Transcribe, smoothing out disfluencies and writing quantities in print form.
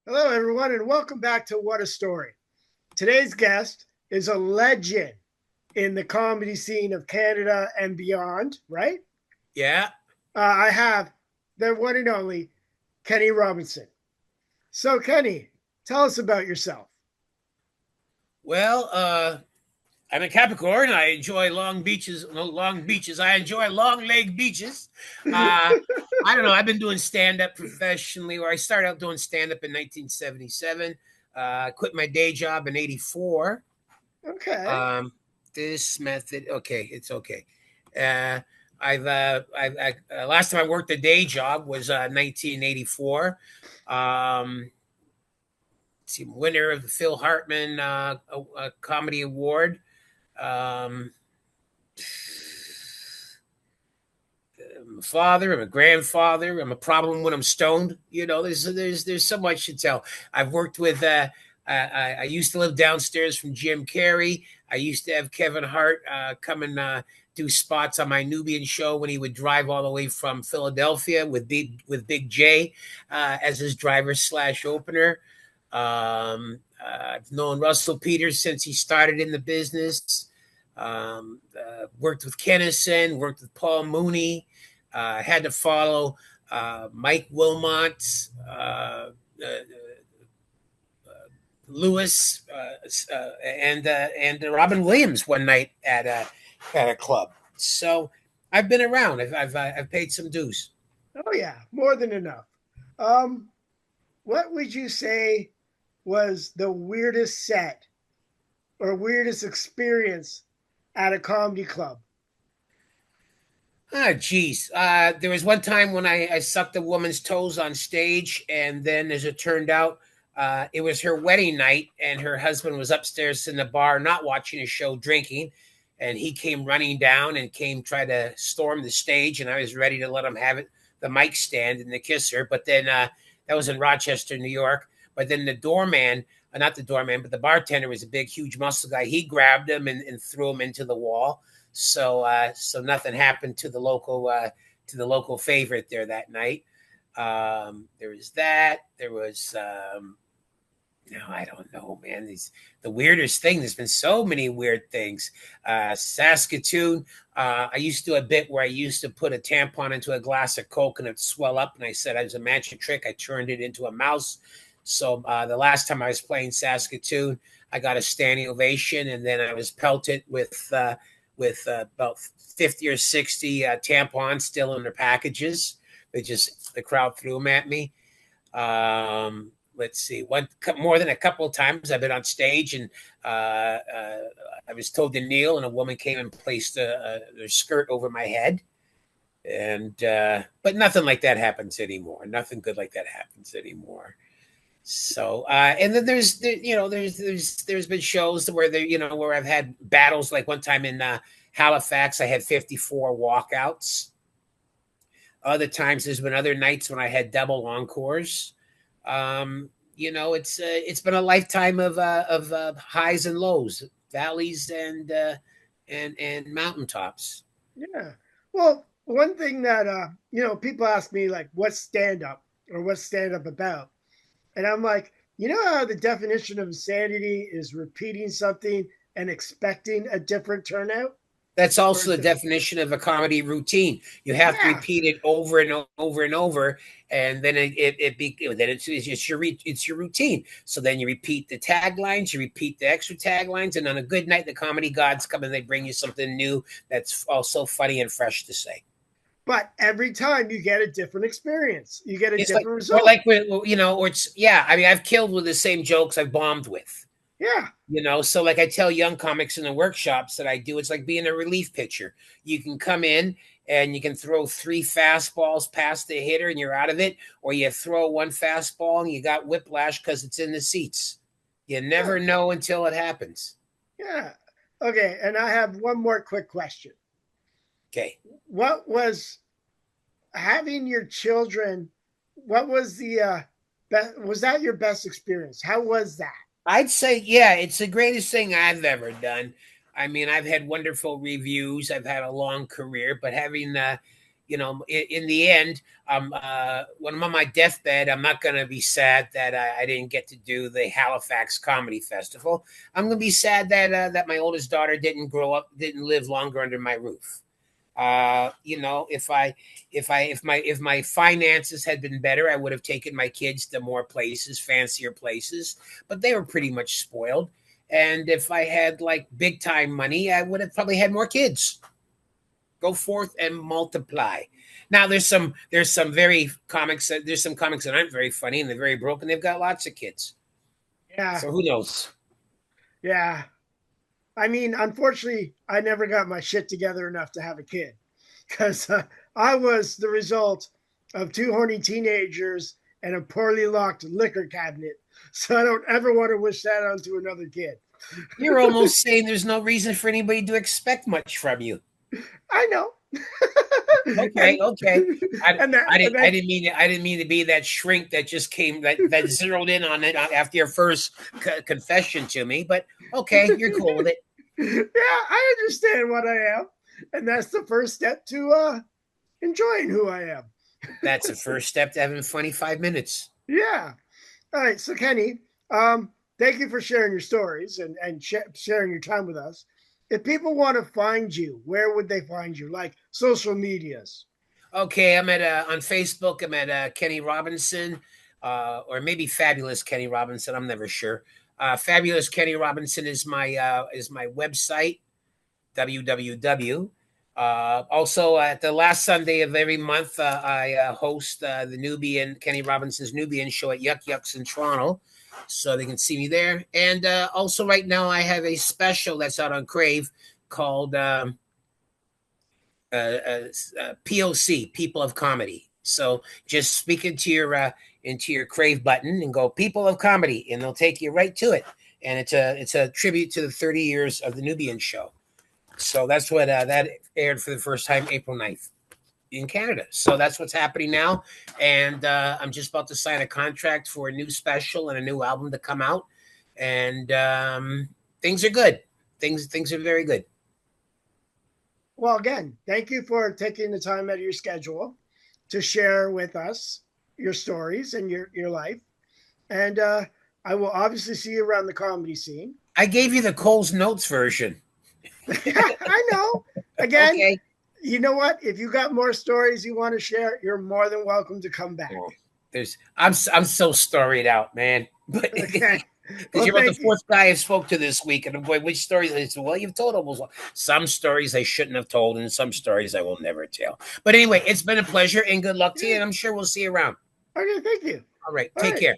Hello, everyone, and welcome back to What a Story. Today's guest is a legend in the comedy scene of Canada and beyond, right? Yeah. I have the one and only Kenny Robinson. So, Kenny, tell us about yourself. Well, I'm a Capricorn. I enjoy long beaches. No, long beaches. I enjoy long leg beaches. Uh, I don't know. I've been doing stand up professionally, or I started out doing stand up in 1977. I quit my day job in '84. Okay. Um, this method, okay, it's okay. Uh, last time I worked a day job was 1984. Um, Winner of the Phil Hartman Comedy Award. Um, I'm a father. I'm a grandfather. I'm a problem when I'm stoned. There's so much to tell. I've worked with. I used to live downstairs from Jim Carrey. I used to have Kevin Hart come and do spots on my Nubian show when he would drive all the way from Philadelphia with Big J as his driver slash opener. I've known Russell Peters since he started in the business. Worked with Kennison, worked with Paul Mooney. Had to follow Mike Wilmot, Lewis, and Robin Williams one night at a club. So I've been around. I've paid some dues. Oh, yeah, more than enough. Um, what would you say was the weirdest set or weirdest experience at a comedy club? Ah, geez. There was one time when I sucked a woman's toes on stage, and then as it turned out, it was her wedding night, and her husband was upstairs in the bar, not watching his show, drinking, and he came running down and came try to storm the stage, and I was ready to let him have it, the mic stand, and the kiss her. But then that was in Rochester, New York. But then the doorman, not the doorman, but the bartender was a big, huge muscle guy. He grabbed him and threw him into the wall. So nothing happened to the local favorite there that night. There was that. There was no, I don't know, man. The weirdest thing. There's been so many weird things. Saskatoon. I used to do a bit where I used to put a tampon into a glass of Coke and it'd swell up, and I said I was a magic trick. I turned it into a mouse. So the last time I was playing Saskatoon, I got a standing ovation, and then I was pelted with about 50 or 60 tampons still in their packages. The crowd threw them at me. Let's see, more than a couple of times I've been on stage, and I was told to kneel, and a woman came and placed their skirt over my head. And but nothing like that happens anymore. Nothing good like that happens anymore. So and then there's been shows where where I've had battles, like one time in Halifax I had 54 walkouts. Other times there's been other nights when I had double encores. It's been a lifetime of highs and lows, valleys and mountaintops. Yeah. Well, one thing that people ask me like what's stand up or what's stand up about? And I'm like, you know how the definition of insanity is repeating something and expecting a different turnout? That's Or also the definition of a comedy routine. You have to yeah. repeat it over and over and over, and then it's your routine. So then you repeat the taglines, you repeat the extra taglines, and on a good night, the comedy gods come and they bring you something new that's also funny and fresh to say. But every time you get a different experience, you get a It's like, different or result. like, or it's, yeah. I mean, I've killed with the same jokes I've bombed with. Yeah. So like I tell young comics in the workshops that I do, it's like being a relief pitcher. You can come in and you can throw 3 fastballs past the hitter and you're out of it, or you throw 1 fastball and you got whiplash because it's in the seats. You Yeah. never know until it happens. Yeah. Okay. And I have one more quick question. Okay. What was having your children? What was the was that your best experience? How was that? I'd say, yeah, it's the greatest thing I've ever done. I mean, I've had wonderful reviews. I've had a long career, but having in the end, when I'm on my deathbed, I'm not going to be sad that I didn't get to do the Halifax Comedy Festival. I'm going to be sad that my oldest daughter didn't live longer under my roof. If my finances had been better, I would have taken my kids to more places, fancier places, but they were pretty much spoiled. And if I had like big time money, I would have probably had more kids. Go forth and multiply. Now there's some comics that aren't very funny and they're very broken. They've got lots of kids. Yeah, So who knows? yeah. I mean, unfortunately, I never got my shit together enough to have a kid because I was the result of two horny teenagers and a poorly locked liquor cabinet. So I don't ever want to wish that onto another kid. You're almost saying there's no reason for anybody to expect much from you. I know. Okay, and okay. I, and that I and didn't I that didn't mean I didn't mean to be that shrink that just came that zeroed in on it after your first confession to me. But okay, you're cool with it. yeah, I understand what I am. And that's the first step to enjoying who I am. That's the first step to having funny 5 minutes. Yeah. All right. So, Kenny, thank you for sharing your stories and sharing your time with us. If people want to find you, where would they find you? Like social medias. Okay, I'm at on Facebook. I'm at Kenny Robinson, or maybe Fabulous Kenny Robinson. I'm never sure. Fabulous Kenny Robinson is my website. www. Also, at the last Sunday of every month, I host the Nubian Kenny Robinson's Nubian show at Yuck Yucks in Toronto, so they can see me there. And also, right now, I have a special that's out on Crave called POC, People of Comedy. So just speak into your Crave button and go People of Comedy, and they'll take you right to it. And it's a tribute to the 30 years of the Nubian show. So that's what that aired for the first time April 9th in Canada. So that's what's happening now. And I'm just about to sign a contract for a new special and a new album to come out. And things are good. Things are very good. Well, again, thank you for taking the time out of your schedule to share with us your stories and your life. And I will obviously see you around the comedy scene. I gave you the Cole's Notes version. I know. Again, Okay. you know what? If you got more stories you want to share, you're more than welcome to come back. Oh, I'm so storied out, man. But Okay. because Well, you're about the thank you. fourth guy I spoke to this week, and I'm going, which stories? I said, well, you've told almost some stories I shouldn't have told, and some stories I will never tell. But anyway, it's been a pleasure, and good luck to you, Yeah. and I'm sure we'll see you around. Okay. Thank you. All right, All take right. care.